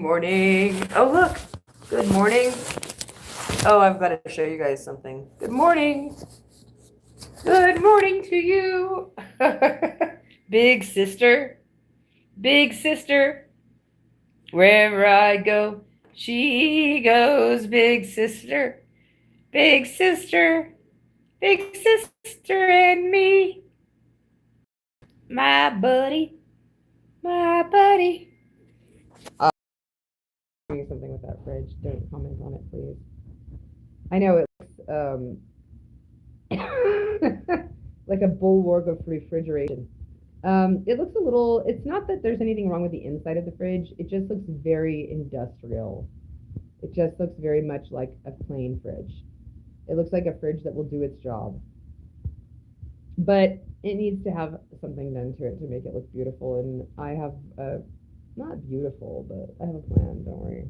Morning. Oh, look. Good morning. Oh, I've got to show you guys something. Good morning. Good morning to you. Big sister. Big sister. Wherever I go, she goes. Big sister. Big sister. Big sister and me. My buddy. My buddy. Something with that fridge. Don't comment on it, please. I know it's like a bulwark of refrigeration. It looks a little, it's not that there's anything wrong with the inside of the fridge. It just looks very industrial. It just looks very much like a plain fridge. It looks like a fridge that will do its job. But it needs to have something done to it to make it look beautiful. And I have not beautiful, but I have a plan, don't worry.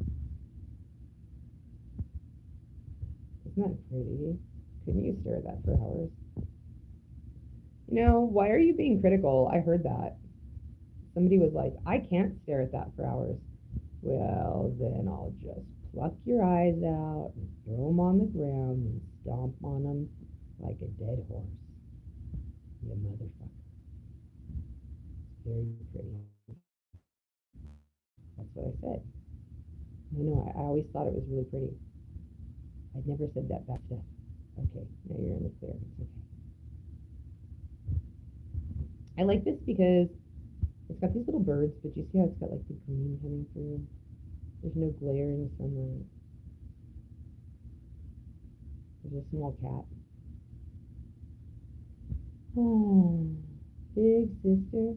Isn't that pretty? Couldn't you stare at that for hours? You know, why are you being critical? I heard that. Somebody was like, I can't stare at that for hours. Well, then I'll just pluck your eyes out and throw them on the ground and stomp on them like a dead horse. You motherfucker. Very pretty. That's what I said. I know, I always thought it was really pretty. I'd never said that bad stuff. Okay, now you're in the clear. It's okay. I like this because it's got these little birds, but you see how it's got like the green coming through? There's no glare in the sunlight. There's a small cat. Oh, big sister.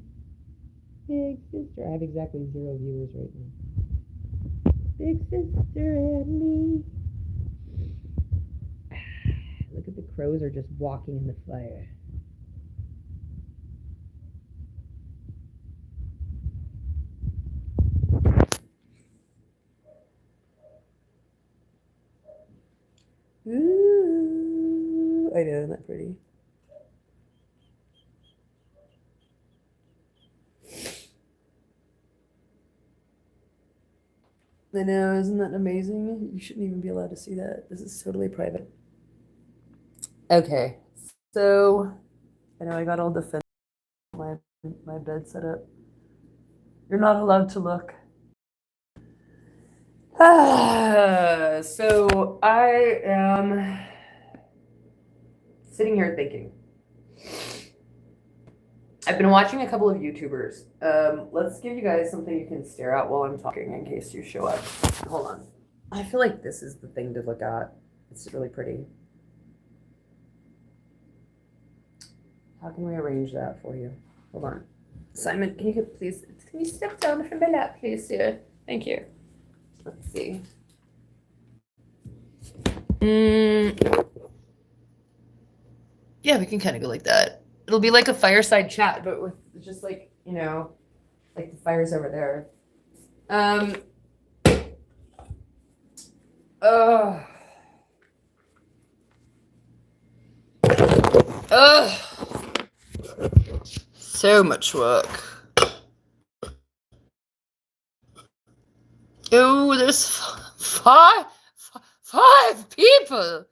Big sister. I have exactly 0 viewers right now. Big sister and me. Look at the crows are just walking in the fire. Ooh, I know, isn't that pretty? I know, isn't that amazing? You shouldn't even be allowed to see that. This is totally private. Okay, so I know I got all defensive. My bed set up. You're not allowed to look. So I am sitting here thinking. I've been watching a couple of YouTubers. Let's give you guys something you can stare at while I'm talking in case you show up. Hold on. I feel like this is the thing to look at. It's really pretty. How can we arrange that for you? Hold on. Simon, can you step down from my lap, please, dear? Thank you. Let's see. Yeah, we can kind of go like that. It'll be like a fireside chat, but with just like, you know, like the fire's over there. So much work. Oh, there's five people.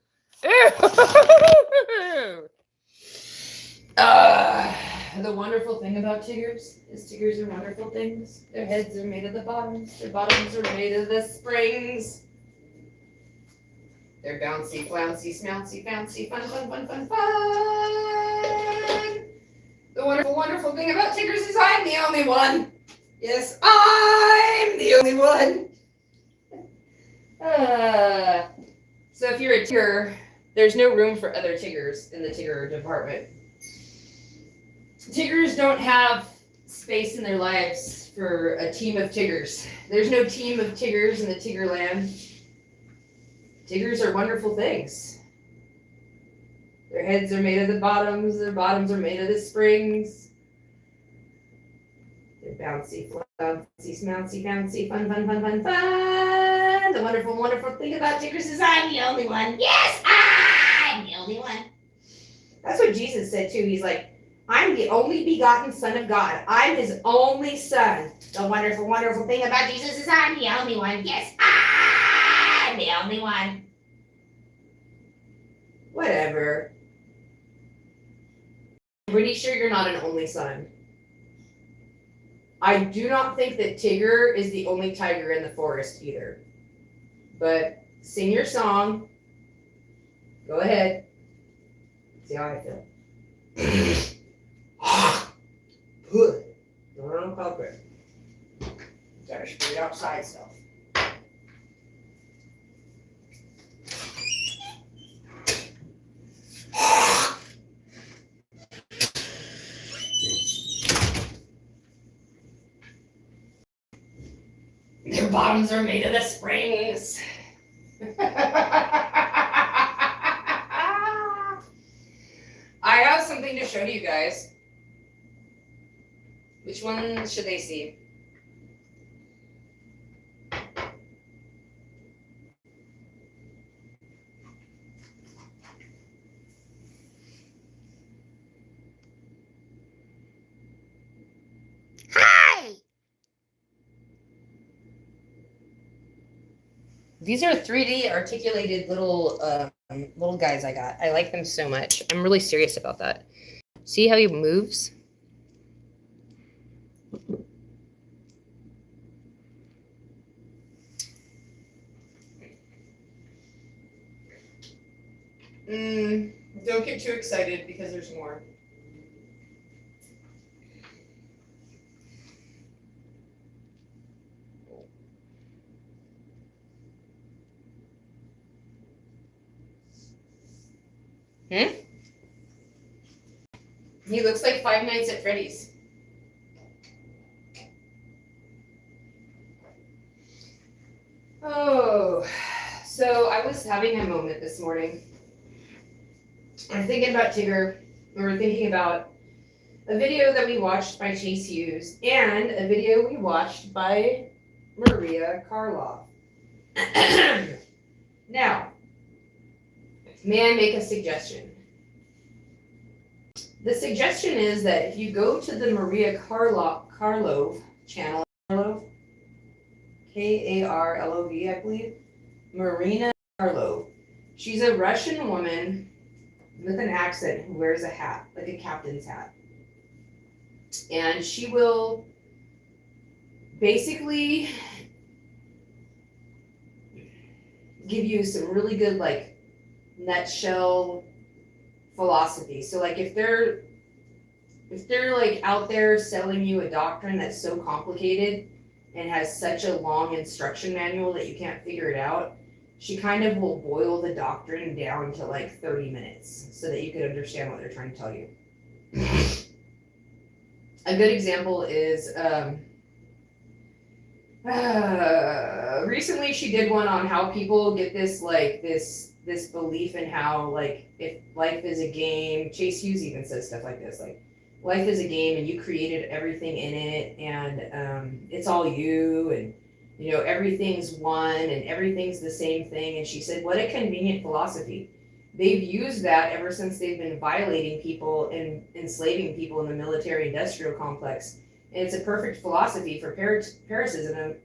The wonderful thing about Tiggers is Tiggers are wonderful things. Their heads are made of the bottoms. Their bottoms are made of the springs. They're bouncy, flouncy, smouncy, bouncy, fun, fun, fun, fun, fun. The wonderful, wonderful thing about Tiggers is I'm the only one. Yes, I'm the only one. So if you're a Tigger, there's no room for other Tiggers in the Tigger department. Tiggers don't have space in their lives for a team of Tiggers. There's no team of Tiggers in the Tigger land. Tiggers are wonderful things. Their heads are made of the bottoms. Their bottoms are made of the springs. They're bouncy, flouncy, smouncy, bouncy, fun, fun, fun, fun, fun. The wonderful, wonderful thing about Tiggers is I'm the only one. Yes, I'm the only one. That's what Jesus said too. He's like, I'm the only begotten Son of God. I'm his only son. The wonderful, wonderful thing about Jesus is I'm the only one. Yes, I'm the only one. Whatever. I'm pretty sure you're not an only son. I do not think that Tigger is the only tiger in the forest either. But sing your song. Go ahead. See how I feel. Good. Don't culprit. Gotta spit outside stuff. Their bottoms are made of the springs. I have something to show you guys. Which one should they see? Hi! These are 3D articulated little guys I got. I like them so much. I'm really serious about that. See how he moves? Don't get too excited because there's more. He looks like Five Nights at Freddy's. Oh, so I was having a moment this morning. I'm thinking about Tigger. We were thinking about a video that we watched by Chase Hughes and a video we watched by Maria Karloff. Now, may I make a suggestion? The suggestion is that if you go to the Maria Karlov channel, Karlov, I believe, Marina Karlov. She's a Russian woman with an accent who wears a hat, like a captain's hat. And she will basically give you some really good, like, nutshell philosophy. So, like, if they're like out there selling you a doctrine that's so complicated and has such a long instruction manual that you can't figure it out, she kind of will boil the doctrine down to like 30 minutes so that you can understand what they're trying to tell you. A good example is recently she did one on how people get this like this belief in how, like, if life is a game. Chase Hughes even says stuff like this, like, life is a game and you created everything in it, and it's all you, and you know everything's one and everything's the same thing. And she said, what a convenient philosophy. They've used that ever since they've been violating people and enslaving people in the military industrial complex. And it's a perfect philosophy for parasitism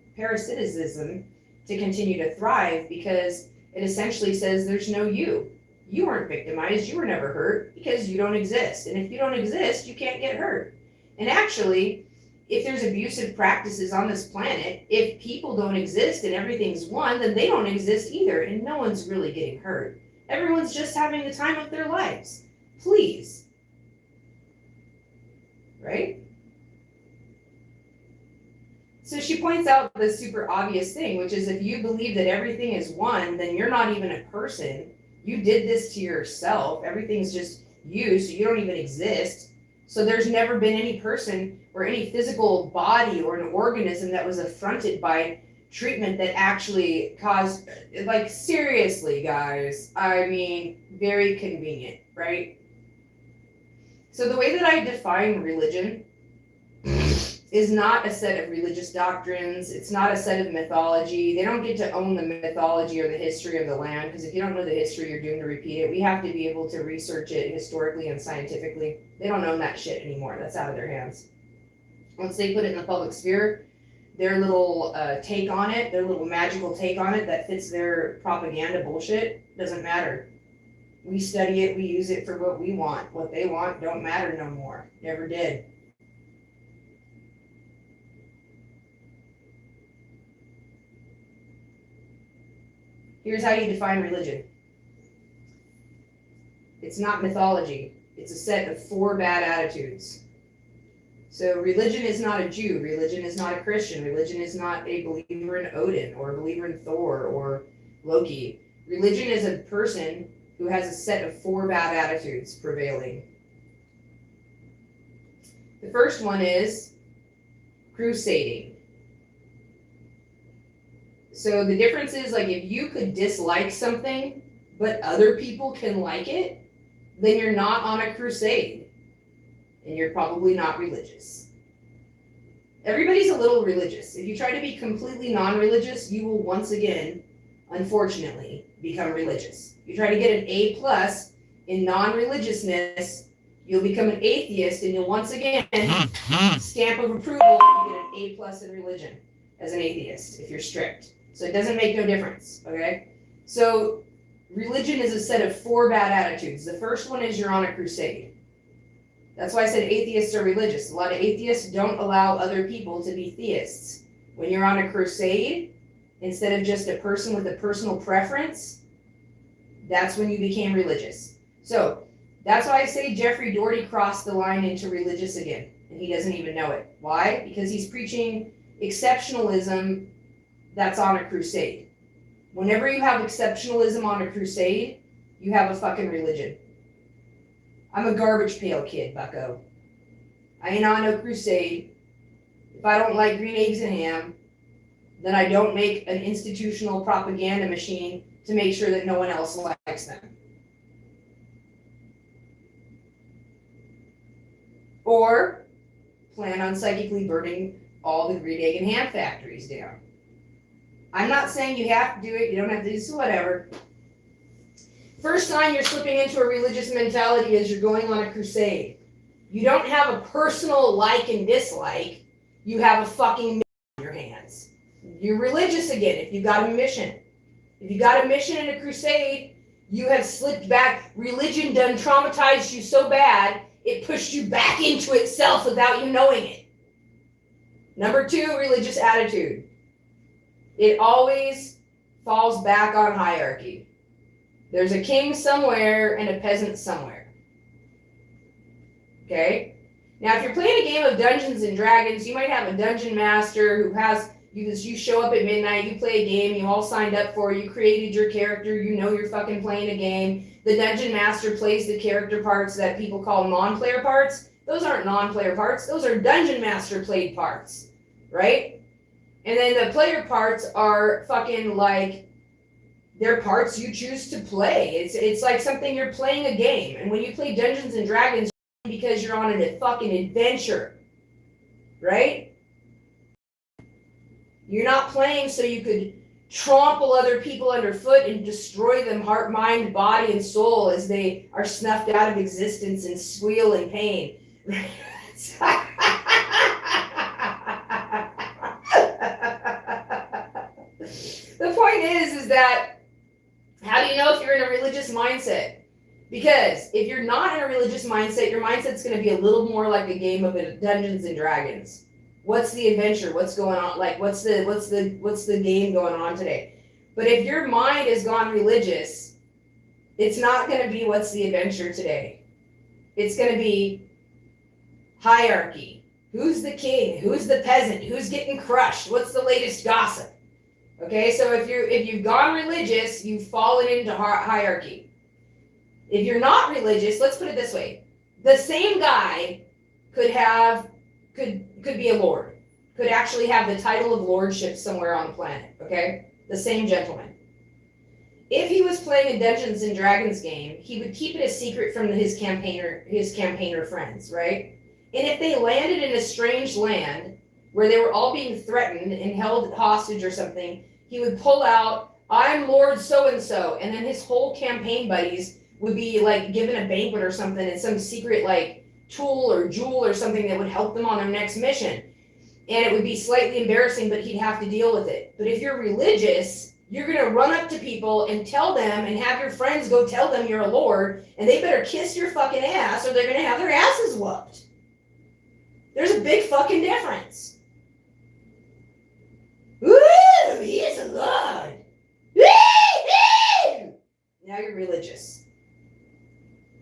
to continue to thrive, because it essentially says there's no you. You weren't victimized, you were never hurt, because you don't exist. And if you don't exist, you can't get hurt. And actually, if there's abusive practices on this planet, if people don't exist and everything's one, then they don't exist either, and no one's really getting hurt. Everyone's just having the time of their lives. Please. Right? So she points out the super obvious thing, which is if you believe that everything is one, then you're not even a person. You did this to yourself. Everything's just you, so you don't even exist. So there's never been any person or any physical body or an organism that was affronted by treatment that actually caused, like, seriously, guys. I mean, very convenient, right? So the way that I define religion is is not a set of religious doctrines. It's not a set of mythology. They don't get to own the mythology or the history of the land, because if you don't know the history, you're doomed to repeat it. We have to be able to research it historically and scientifically. They don't own that shit anymore. That's out of their hands. Once they put it in the public sphere, their little take on it, their little magical take on it that fits their propaganda bullshit, doesn't matter. We study it, we use it for what we want. What they want don't matter no more. Never did. Here's how you define religion. It's not mythology. It's a set of 4 bad attitudes. So religion is not a Jew. Religion is not a Christian. Religion is not a believer in Odin or a believer in Thor or Loki. Religion is a person who has a set of 4 bad attitudes prevailing. The first one is crusading. So the difference is, like, if you could dislike something, but other people can like it, then you're not on a crusade, and you're probably not religious. Everybody's a little religious. If you try to be completely non-religious, you will once again, unfortunately, become religious. You try to get an A+ in non-religiousness, you'll become an atheist, and you'll once again stamp of approval and get an A+ in religion as an atheist, if you're strict. So it doesn't make no difference, okay? So religion is a set of 4 bad attitudes. The first one is you're on a crusade. That's why I said atheists are religious. A lot of atheists don't allow other people to be theists. When you're on a crusade, instead of just a person with a personal preference, that's when you became religious. So that's why I say Jeffrey Doherty crossed the line into religious again, and he doesn't even know it. Why? Because he's preaching exceptionalism that's on a crusade. Whenever you have exceptionalism on a crusade, you have a fucking religion. I'm a garbage pail kid, bucko. I ain't on no crusade. If I don't like green eggs and ham, then I don't make an institutional propaganda machine to make sure that no one else likes them. Or plan on psychically burning all the green egg and ham factories down. I'm not saying you have to do it, you don't have to do so, whatever. First sign you're slipping into a religious mentality is you're going on a crusade. You don't have a personal like and dislike, you have a fucking mission in your hands. You're religious again if you've got a mission. If you got a mission in a crusade, you have slipped back. Religion done traumatized you so bad, it pushed you back into itself without you knowing it. Number 2, religious attitude. It always falls back on hierarchy. There's a king somewhere and a peasant somewhere. Okay? Now, if you're playing a game of Dungeons and Dragons, you might have a dungeon master who has, you show up at midnight, you play a game, you all signed up for it, you created your character, you know you're fucking playing a game. The dungeon master plays the character parts that people call non-player parts. Those aren't non-player parts, those are dungeon master played parts, right? And then the player parts are fucking like, they're parts you choose to play. It's like something you're playing a game. And when you play Dungeons and Dragons, because you're on a fucking adventure, right? You're not playing so you could trample other people underfoot and destroy them heart, mind, body, and soul as they are snuffed out of existence and squeal in pain. The point is that how do you know if you're in a religious mindset? Because if you're not in a religious mindset, your mindset's going to be a little more like a game of Dungeons and Dragons. What's the adventure? What's going on? Like, what's the game going on today? But if your mind has gone religious, it's not going to be what's the adventure today. It's going to be hierarchy. Who's the king? Who's the peasant? Who's getting crushed? What's the latest gossip? Okay, so if you've gone religious, you've fallen into hierarchy. If you're not religious, let's put it this way: the same guy could be a lord, could actually have the title of lordship somewhere on the planet. Okay, the same gentleman. If he was playing a Dungeons and Dragons game, he would keep it a secret from his campaigner friends, right? And if they landed in a strange land, where they were all being threatened and held hostage or something, he would pull out, I'm Lord so-and-so, and then his whole campaign buddies would be like given a banquet or something and some secret like tool or jewel or something that would help them on their next mission. And it would be slightly embarrassing, but he'd have to deal with it. But if you're religious, you're going to run up to people and tell them and have your friends go tell them you're a lord, and they better kiss your fucking ass or they're going to have their asses whooped. There's a big fucking difference. Woo! He is a lord. Woo-hoo! Now you're religious.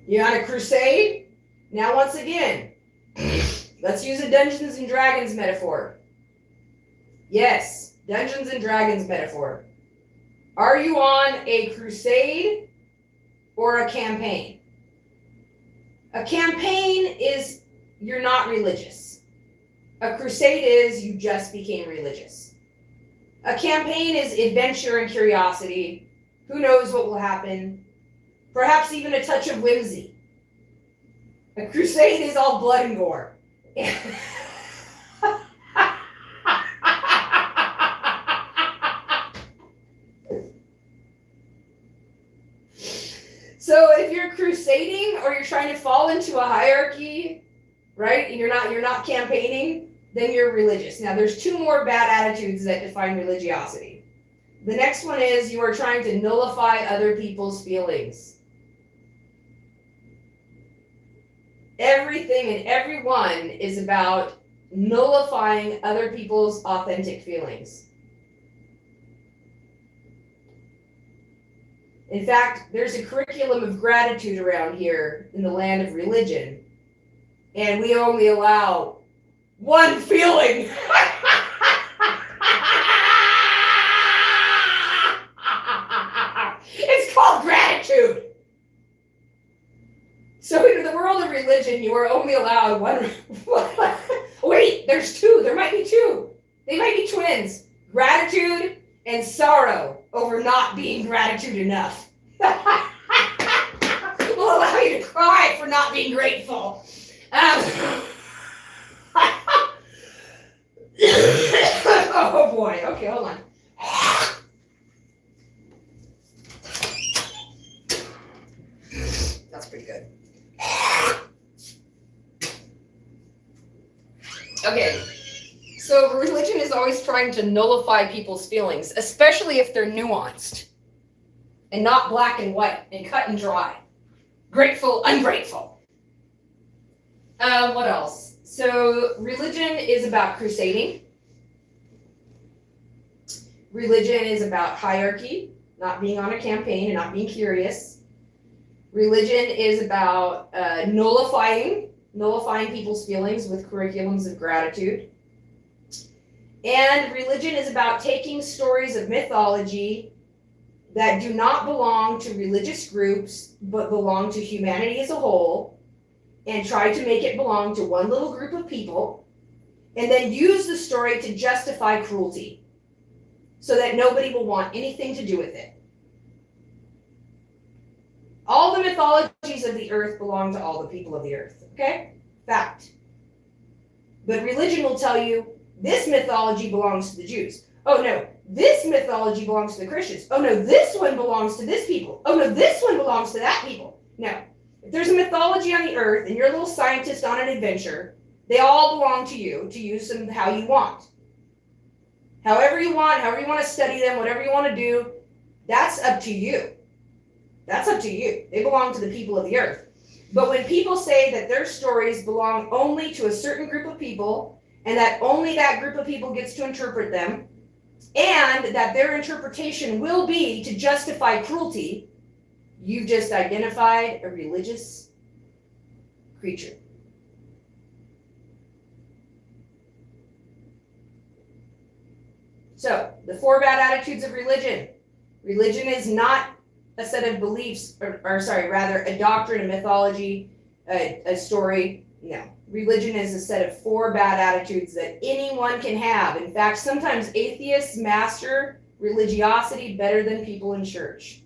You're on a crusade? Now once again, let's use a Dungeons and Dragons metaphor. Yes, Dungeons and Dragons metaphor. Are you on a crusade or a campaign? A campaign is you're not religious. A crusade is you just became religious. A campaign is adventure and curiosity. Who knows what will happen? Perhaps even a touch of whimsy. A crusade is all blood and gore. So if you're crusading or you're trying to fall into a hierarchy, right, and you're not campaigning, then you're religious. Now there's two more bad attitudes that define religiosity. The next one is you are trying to nullify other people's feelings. Everything and everyone is about nullifying other people's authentic feelings. In fact, there's a curriculum of gratitude around here in the land of religion, and we only allow one feeling. It's called gratitude. So in the world of religion, you are only allowed one. Wait, there's two. There might be two. They might be twins. Gratitude and sorrow over not being gratitude enough. Will allow you to cry for not being grateful. Oh boy. Okay, hold on. That's pretty good. Okay. So religion is always trying to nullify people's feelings, especially if they're nuanced and not black and white and cut and dry. Grateful, ungrateful. What else? So religion is about crusading. Religion is about hierarchy, not being on a campaign and not being curious. Religion is about nullifying people's feelings with curriculums of gratitude. And religion is about taking stories of mythology that do not belong to religious groups, but belong to humanity as a whole, and try to make it belong to one little group of people, and then use the story to justify cruelty, so that nobody will want anything to do with it. All the mythologies of the earth belong to all the people of the earth, okay? Fact. But religion will tell you, this mythology belongs to the Jews. Oh no, this mythology belongs to the Christians. Oh no, this one belongs to this people. Oh no, this one belongs to that people. No, if there's a mythology on the earth and you're a little scientist on an adventure, they all belong to you to use them how you want. However you want to study them, whatever you want to do, that's up to you. That's up to you. They belong to the people of the earth. But when people say that their stories belong only to a certain group of people, and that only that group of people gets to interpret them, and that their interpretation will be to justify cruelty, you've just identified a religious creature. So, the 4 bad attitudes of religion. Religion is not a set of beliefs, rather a doctrine, a mythology, a story. No. Religion is a set of 4 bad attitudes that anyone can have. In fact, sometimes atheists master religiosity better than people in church.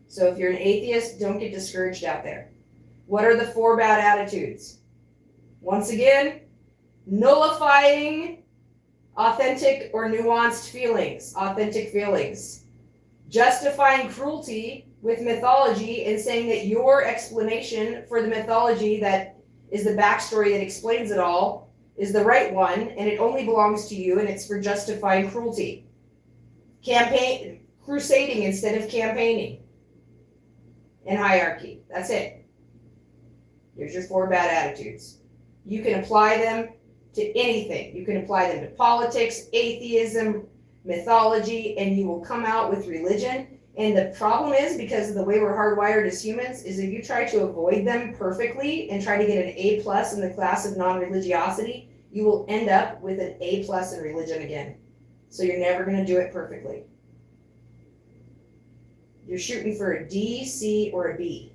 So if you're an atheist, don't get discouraged out there. What are the 4 bad attitudes? Once again, nullifying Authentic or nuanced feelings, authentic feelings. Justifying cruelty with mythology and saying that your explanation for the mythology that is the backstory that explains it all is the right one, and it only belongs to you, and it's for justifying cruelty. Crusading instead of campaigning. And hierarchy. That's it. Here's your 4 bad attitudes. You can apply them to anything. You can apply them to politics, atheism, mythology, and you will come out with religion. And the problem is, because of the way we're hardwired as humans, is if you try to avoid them perfectly and try to get an A+ in the class of non-religiosity, you will end up with an A+ in religion again. So you're never going to do it perfectly. You're shooting for a D, C, or a B.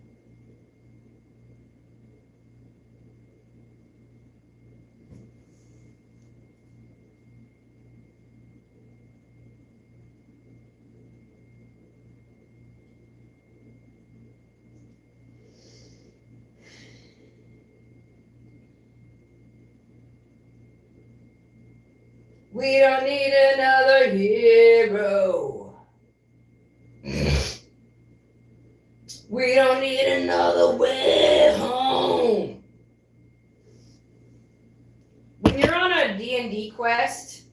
We don't need another hero. We don't need another way home. When you're on a D&D quest,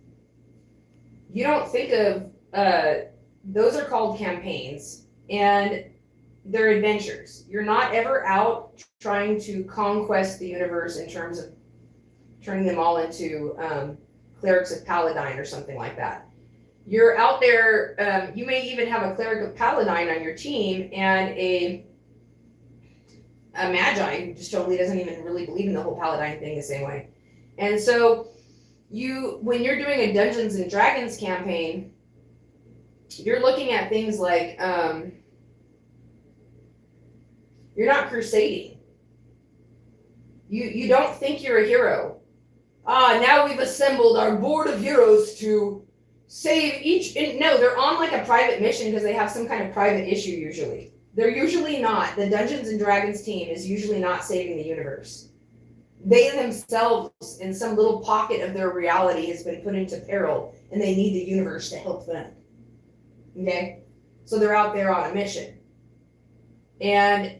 you don't think of, those are called campaigns, and they're adventures. You're not ever out trying to conquest the universe in terms of turning them all into clerics of Paladine or something like that. You're out there, you may even have a cleric of Paladine on your team and a magi who just totally doesn't even really believe in the whole Paladine thing the same way. And so when you're doing a Dungeons and Dragons campaign, you're looking at things like, you're not crusading. You don't think you're a hero. Now we've assembled our board of heroes to save each. No, they're on like a private mission because they have some kind of private issue usually. They're usually not. The Dungeons and Dragons team is usually not saving the universe. They themselves, in some little pocket of their reality, has been put into peril, and they need the universe to help them. Okay? So they're out there on a mission. And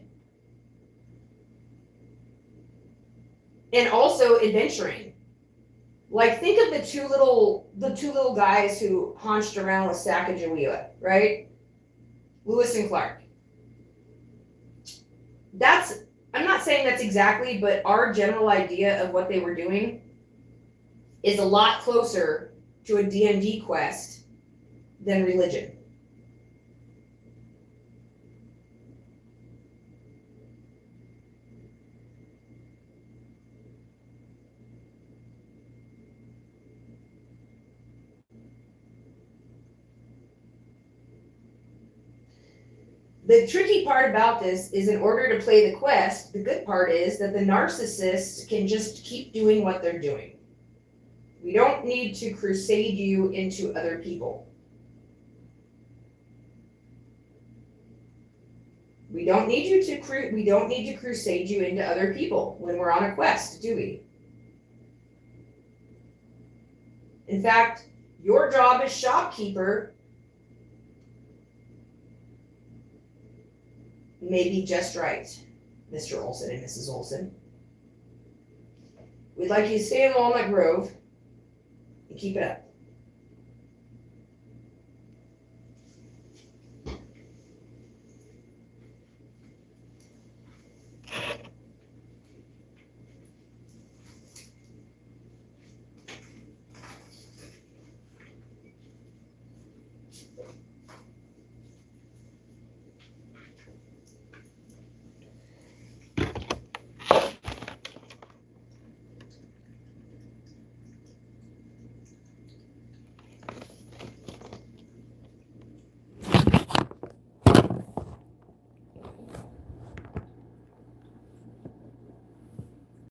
also adventuring. Like, think of the two little guys who haunched around with Sacagawea, right? Lewis and Clark. I'm not saying that's exactly, but our general idea of what they were doing is a lot closer to a D&D quest than religion. The tricky part about this is, in order to play the quest, the good part is that the narcissists can just keep doing what they're doing. We don't need to crusade you into other people. We don't need to crusade you into other people when we're on a quest, do we? In fact, your job as shopkeeper may be just right, Mr. Olson and Mrs. Olson. We'd like you to stay in Walnut Grove and keep it up.